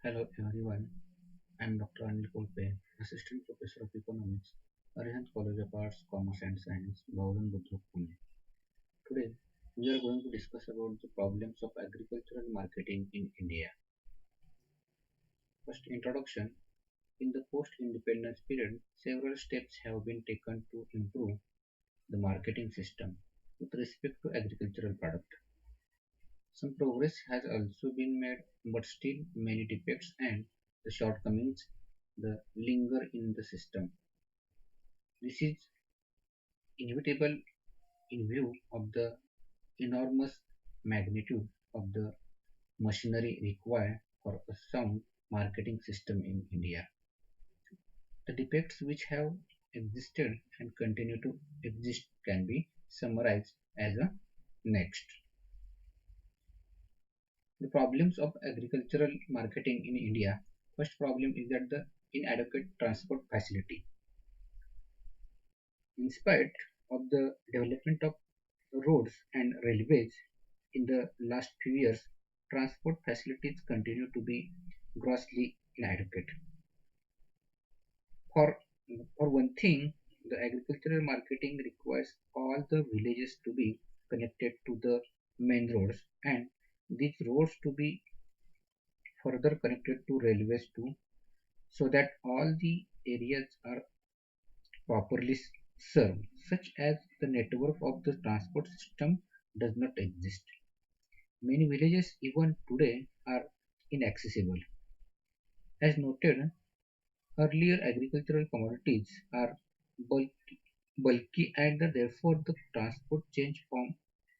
Hello everyone, I am Dr. Anil Kolpe, Assistant Professor of Economics, Arihant College of Arts, Commerce and Science, Bhaudan Budruk, Pune. Today, we are going to discuss about the problems of agricultural marketing in India. First, introduction. In the post-independence period, several steps have been taken to improve the marketing system with respect to agricultural product. Some progress has also been made, but still many defects and the shortcomings the linger in the system. This is inevitable in view of the enormous magnitude of the machinery required for a sound marketing system in India. The defects which have existed and continue to exist can be summarized as a next. The problems of agricultural marketing in India. First problem is that the inadequate transport facility. In spite of the development of roads and railways in the last few years, transport facilities continue to be grossly inadequate. For, for one thing, the agricultural marketing requires all the villages to be connected to the main roads and these roads to be further connected to railways too, so that all the areas are properly served, such as the network of the transport system does not exist. Many villages even today are inaccessible. As noted earlier, agricultural commodities are bulky and therefore the transport change form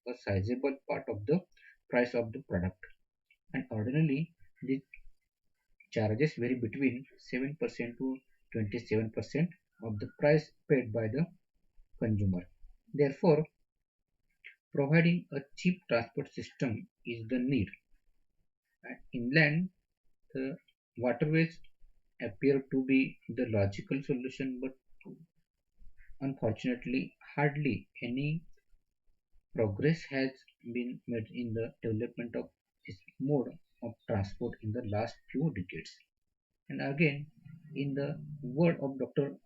a sizable part of the price of the product. And ordinarily, the charges vary between 7% to 27% of the price paid by the consumer. Therefore, providing a cheap transport system is the need. Inland, the waterways appear to be the logical solution, but unfortunately, hardly any progress has been made in the development of this mode of transport in the last few decades. And again, in the word of Dr.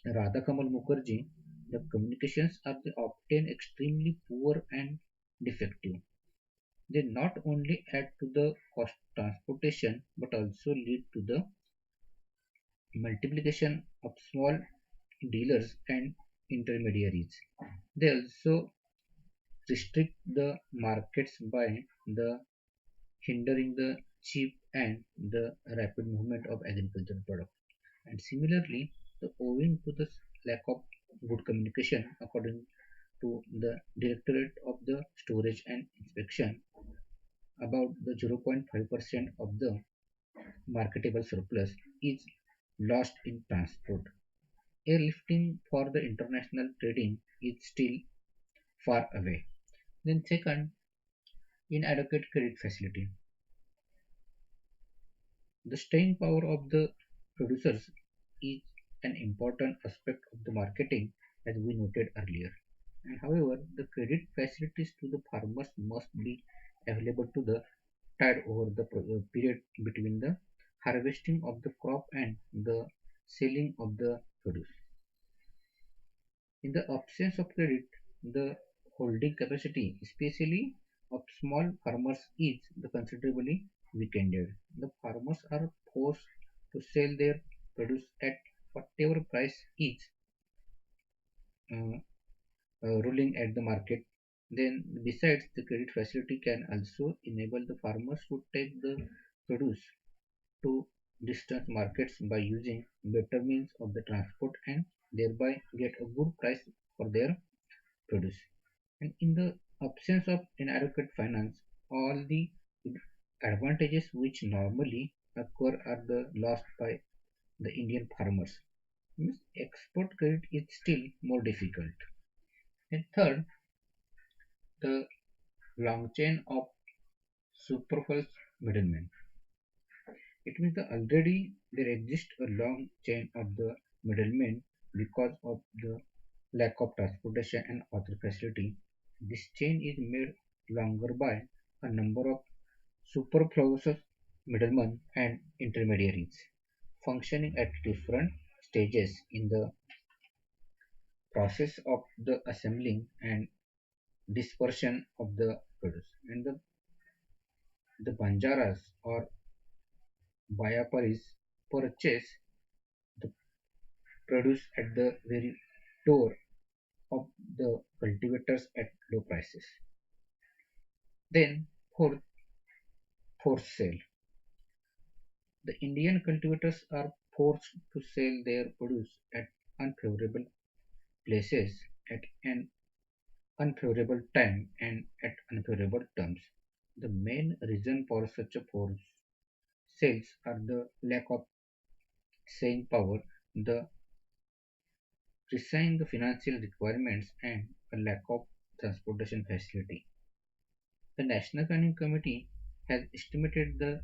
Radhakamal Mukherjee, the communications are often extremely poor and defective. They not only add to the cost of transportation but also lead to the multiplication of small dealers and intermediaries. They also restrict the markets by the hindering the cheap and the rapid movement of agricultural products. And similarly, the owing to the lack of good communication, according to the Directorate of the Storage and Inspection, about the 0.5% of the marketable surplus is lost in transport. Airlifting for the international trading is still far away. Then second, inadequate credit facility. The staying power of the producers is an important aspect of the marketing as we noted earlier. And however, the credit facilities to the farmers must be available to the tide over the period between the harvesting of the crop and the selling of the produce. In the absence of credit, the holding capacity, especially of small farmers, is considerably weakened. The farmers are forced to sell their produce at whatever price is uh, ruling at the market. Then, besides, the credit facility can also enable the farmers to take the produce to distant markets by using better means of the transport and thereby get a good price for their produce. And in the absence of inadequate finance, all the advantages which normally occur are the lost by the Indian farmers. Means export credit is still more difficult. And third, the long chain of superfluous middlemen. It means that already there exists a long chain of the middlemen because of the lack of transportation and other facility. This chain is made longer by a number of superfluous middlemen, and intermediaries functioning at different stages in the process of the assembling and dispersion of the produce. And the banjaras or Vyaparis purchase the produce at the very door of the cultivators at low prices. Then, forced sale. The Indian cultivators are forced to sell their produce at unfavorable places at an unfavorable time and at unfavorable terms. The main reason for such a forced sales are the lack of saying power, the precise financial requirements, and a lack of transportation facility. The National Planning Committee has estimated the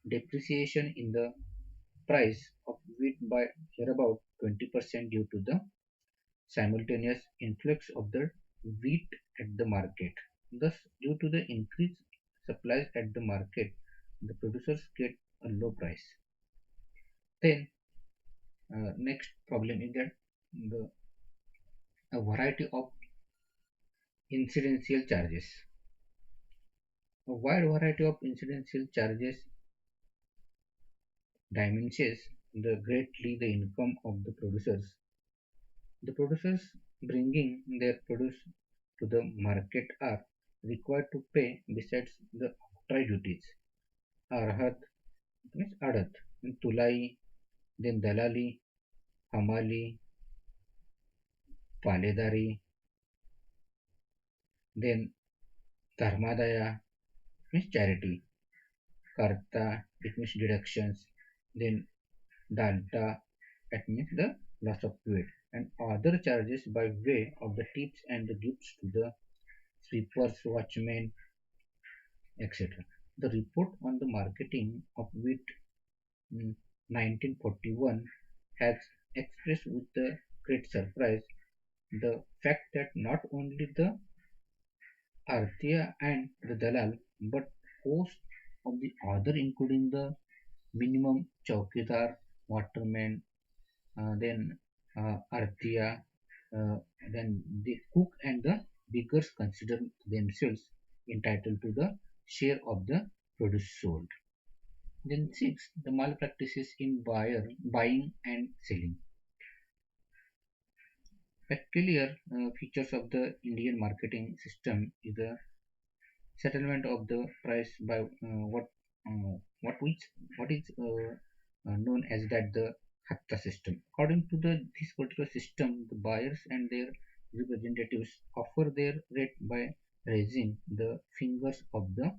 depreciation in the price of wheat by about 20% due to the simultaneous influx of the wheat at the market. Thus, due to the increased supplies at the market, the producers get a low price. Then, next problem is that the a variety of incidental charges. A wide variety of incidental charges diminishes greatly the income of the producers. The producers bringing their produce to the market are required to pay besides the outright duties. Arhat means Adat, and Tulai, then Dalali, Hamali, Paledari, then Dharmadaya means charity, Karta it means deductions, then Dalta that means the loss of weight, and other charges by way of the tips and the gifts to the sweepers, watchmen, etc. The report on the marketing of wheat in 1941 has expressed with the great surprise the fact that not only the Arthia and the Dalal but host of the other including the minimum Chaukidar, waterman, then Arthia, uh, then the cook and the beggars consider themselves entitled to the share of the produce sold. Then six, the malpractices in buying and selling. Peculiar features of the Indian marketing system is the settlement of the price by what is known as that the Hatta system. According to this particular system, the buyers and their representatives offer their rate by raising the fingers of the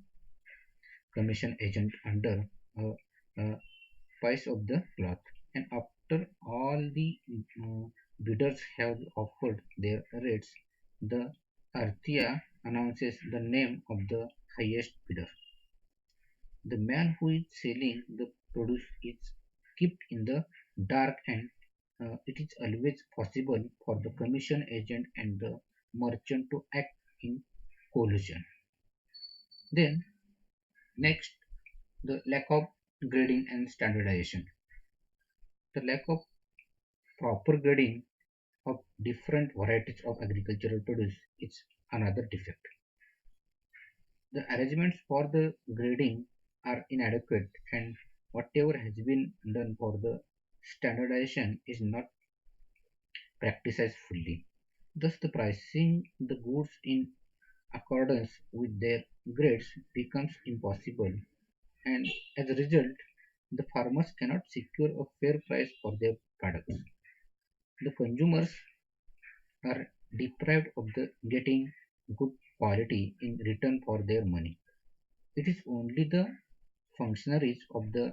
commission agent under a, a price of the cloth. And after all the bidders have offered their rates, the Arthia announces the name of the highest bidder. The man who is selling the produce is kept in the dark, and it is always possible for the commission agent and the merchant to act in collusion. Then, next, the lack of grading and standardization. The lack of proper grading of different varieties of agricultural produce is another defect. The arrangements for the grading are inadequate, and whatever has been done for the standardization is not practiced fully. Thus, the pricing the goods in accordance with their grades becomes impossible, and as a result, the farmers cannot secure a fair price for their products. The consumers are deprived of the getting good quality in return for their money. It is only the functionaries of the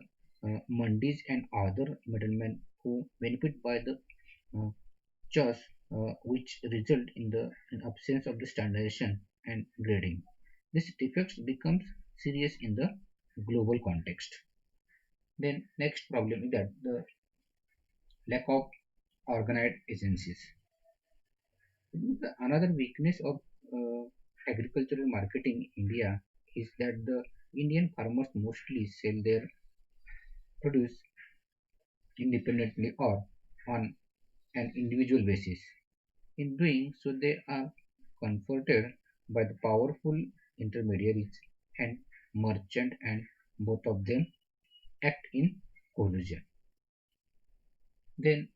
mandis and other middlemen who benefit by the uh, chores which result in the absence of the standardization and grading. This defects becomes serious in the global context. Then next problem is that the lack of organized agencies. Another weakness of agricultural marketing in India is that the Indian farmers mostly sell their produce independently or on an individual basis. In doing so, they are comforted by the powerful intermediaries and merchant, and both of them act in collusion. Then,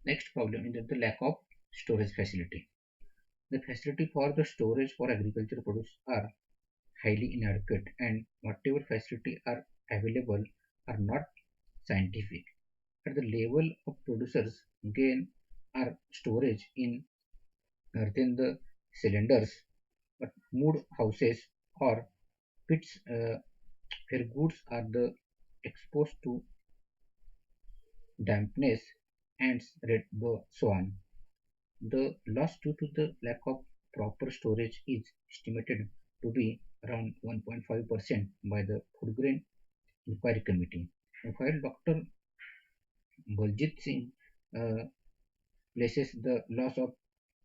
next problem is the lack of storage facility. The facility for the storage for agricultural produce are highly inadequate, and whatever facility are available are not scientific. At the level of producers, gain are storage in earthen the cylinders, but mood houses or pits where goods are the exposed to dampness and so on. The loss due to the lack of proper storage is estimated to be around 1.5% by the Food Grain Inquiry Committee. While Dr. Baljit Singh uh, places the loss of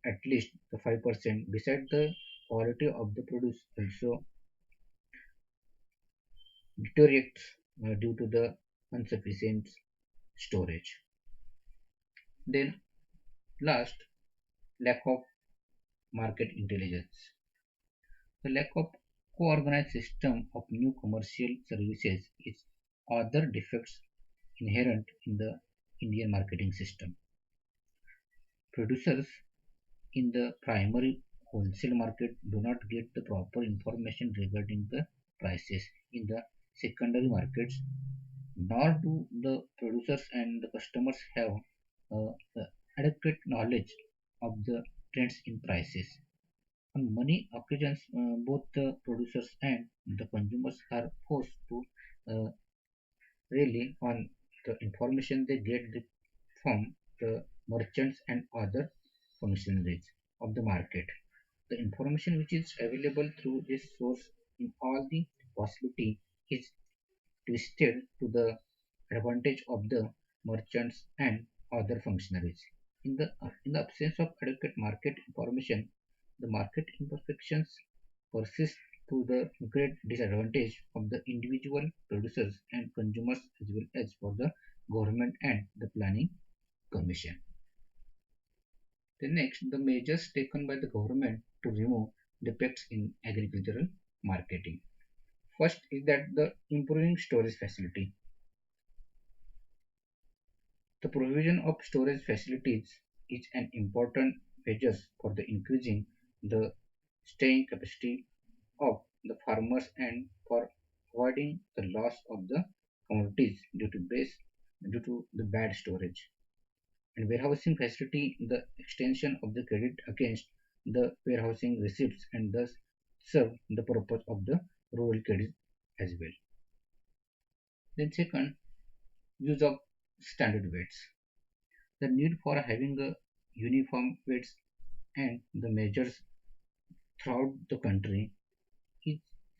at least the 5%, besides the quality of the produce also deteriorates due to the insufficient storage. Then last, lack of market intelligence. The lack of co-organized system of new commercial services is other defects inherent in the Indian marketing system. Producers in the primary wholesale market do not get the proper information regarding the prices in the secondary markets, nor do the producers and the customers have the adequate knowledge of the trends in prices. On many occasions, both the producers and the consumers are forced to uh, rely on the information they get from the merchants and other functionaries of the market. The information which is available through this source in all the possibility is twisted to the advantage of the merchants and other functionaries. In the absence of adequate market information, the market imperfections persist to the great disadvantage of the individual producers and consumers as well as for the government and the planning commission. The next, the measures taken by the government to remove defects in agricultural marketing. First is that the improving storage facility. The provision of storage facilities is an important measure for the increasing the staying capacity of the farmers and for avoiding the loss of the commodities due to the bad storage. And warehousing facility, the extension of the credit against the warehousing receipts and thus serve the purpose of the rural credit as well. Then second, use of standard weights. The need for having a uniform weights and the measures throughout the country is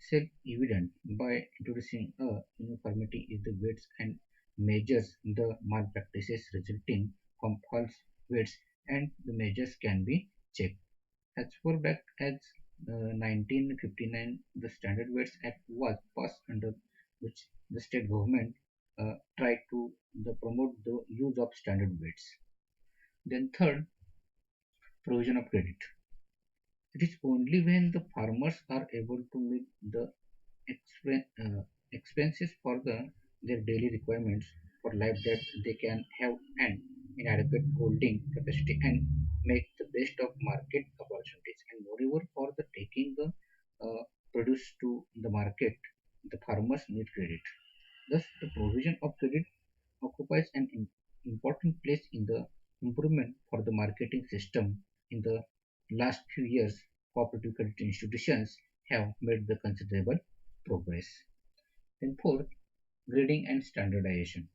self-evident. By introducing a uniformity in the weights and measures, the malpractices resulting from false weights and the measures can be checked. As far back as 1959, the Standard Weights Act was passed, under which the state government tried to promote the use of standard weights. Then third, provision of credit. It is only when the farmers are able to meet the expenses for their daily requirements for life that they can have an inadequate holding capacity and make the best of market opportunities. And moreover, for the taking the produce to the market, the farmers need credit. Thus, the provision of credit occupies an important place in the improvement for the marketing system. In the last few years, cooperative credit institutions have made the considerable progress. Then fourth, grading and standardization.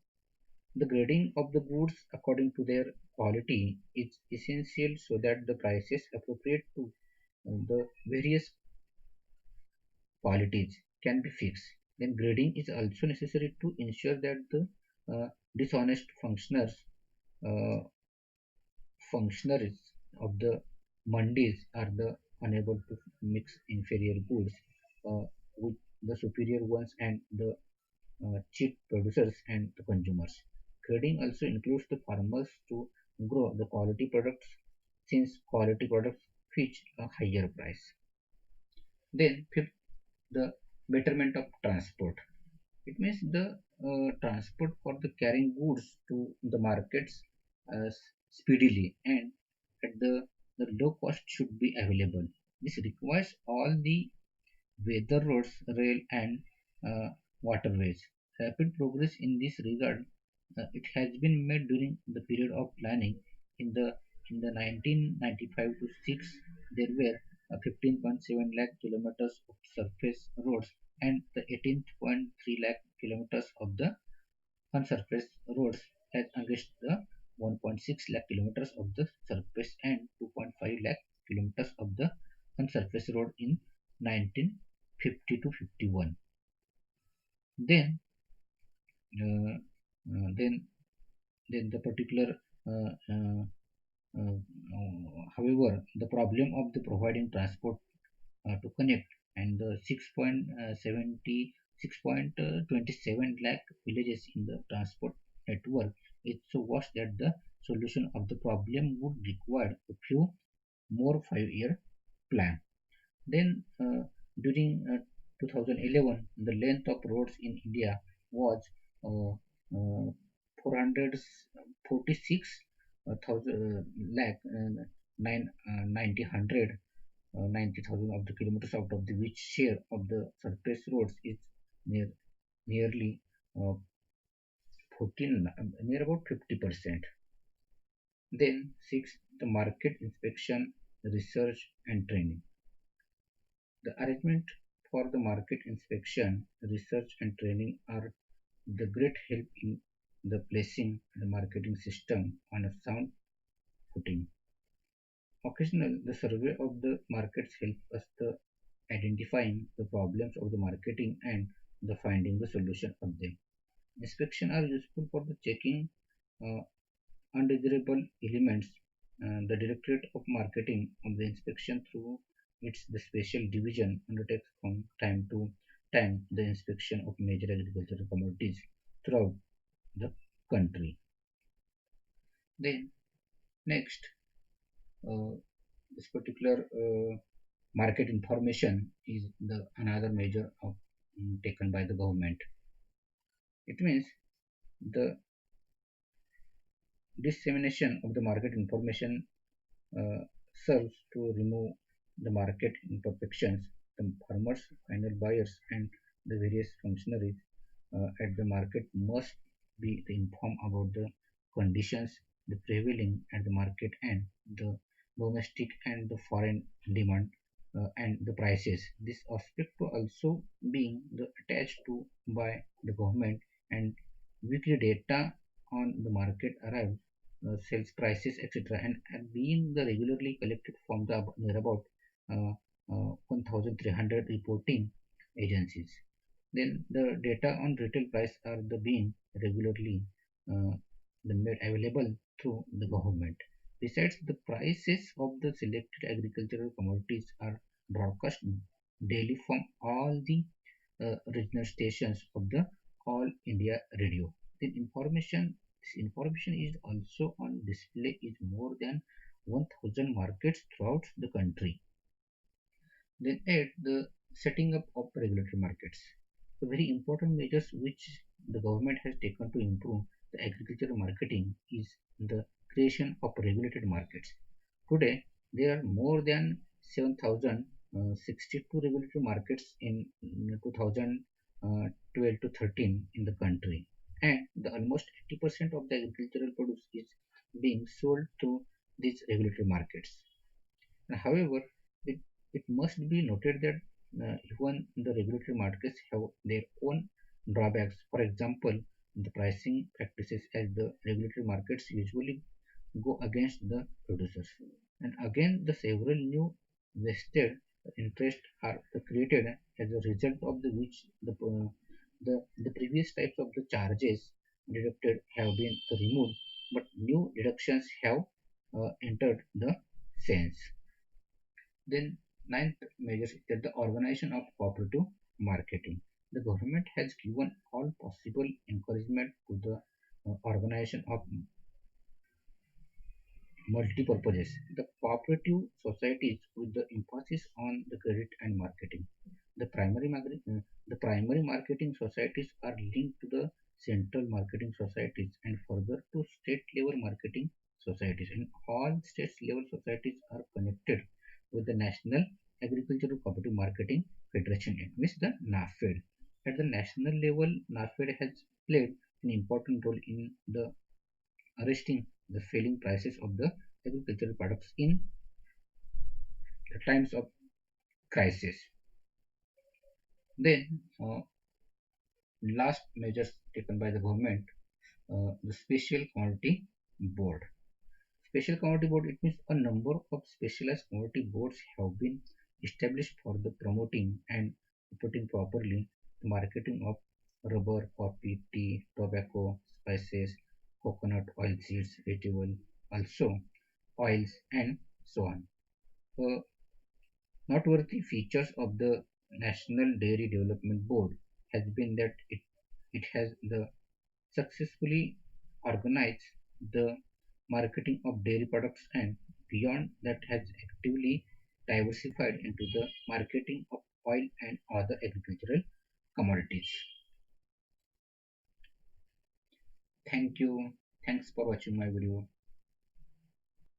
The grading of the goods according to their quality is essential so that the prices appropriate to the various qualities can be fixed. Then grading is also necessary to ensure that the dishonest uh, functionaries of the mandis are the unable to mix inferior goods uh, with the superior ones and the cheap producers and the consumers. Grading also includes the farmers to grow the quality products since quality products fetch a higher price. Then fifth, the betterment of transport. It means the transport for the carrying goods to the markets speedily and at the low cost should be available. This requires all the weather roads, rail and uh, waterways. Rapid progress in this regard it has been made during the period of planning in the 1995 to 6 there were 15.7 lakh kilometers of surface roads and the 18.3 lakh kilometers of the unsurfaced roads as against the 1.6 lakh kilometers of the surface and 2.5 lakh kilometers of the unsurfaced road in 1950 to 51. Then, uh, then, then the particular uh, uh, however, the problem of the providing transport to connect and the 6.27 lakh villages in the transport network is so vast that the solution of the problem would require a few more 5-year plan. Then during 2011, the length of roads in India was uh, 446,000 lakh 90,000 of the kilometers out of the which share of the surface roads is near nearly 14 near about 50%. Then six the market inspection, research and training. The arrangement for the market inspection, research and training are the great help in the placing the marketing system on a sound footing. Occasionally, the survey of the markets help us the identifying the problems of the marketing and the finding the solution of them. Inspection are useful for the checking uh, undesirable elements. The Directorate of Marketing of the inspection through its the special division undertakes from time to time the inspection of major agricultural commodities throughout the country. Then next, uh, this particular market information is the another measure of taken by the government. It means the dissemination of the market information uh, serves to remove the market imperfections. The farmers, final buyers, and the various functionaries at the market must be informed about the conditions, the prevailing at the market, and the domestic and the foreign demand and the prices. This aspect to also being the attached to by the government and weekly data on the market arrives sales prices etc and being the regularly collected from the near about uh, 1300 reporting agencies. Then the data on retail price are the being regularly uh, made available through the government. Besides, the prices of the selected agricultural commodities are broadcast daily from all the regional stations of the All India Radio. Then this information is also on display in more than 1000 markets throughout the country. Then add the setting up of regulatory markets. The very important measures which the government has taken to improve the agricultural marketing is the creation of regulated markets. Today, there are more than 7,062 regulatory markets in 2012 to 13 in the country, and almost 80% of the agricultural produce is being sold through these regulatory markets. However, it, it must be noted that even the regulatory markets have their own drawbacks. For example, the pricing practices as the regulatory markets usually go against the producers. And again, the several new vested interests are created as a result of the which the previous types of the charges deducted have been removed, but new deductions have entered the sense. Then ninth measure is that the organization of cooperative marketing. The government has given all possible encouragement to the organization of multi-purposes. The cooperative societies with the emphasis on the credit and marketing. The primary marketing societies are linked to the central marketing societies and further to state level marketing societies. And all state level societies are connected with the National Agricultural Cooperative Marketing Federation. It means the NAFED. At the national level, NAFED has played an important role in the arresting the falling prices of the agricultural products in the times of crisis. Then, last measures taken by the government, the Special Commodity Board. Special Commodity Board, it means a number of specialized commodity boards have been established for the promoting and supporting properly the marketing of rubber, coffee, tea, tobacco, spices, coconut oil seeds, vegetable, also oils, and so on. Uh, Noteworthy features of the National Dairy Development Board has been that it has the successfully organized the marketing of dairy products and beyond that has actively diversified into the marketing of oil and other agricultural commodities. Thank you. Thanks for watching my video.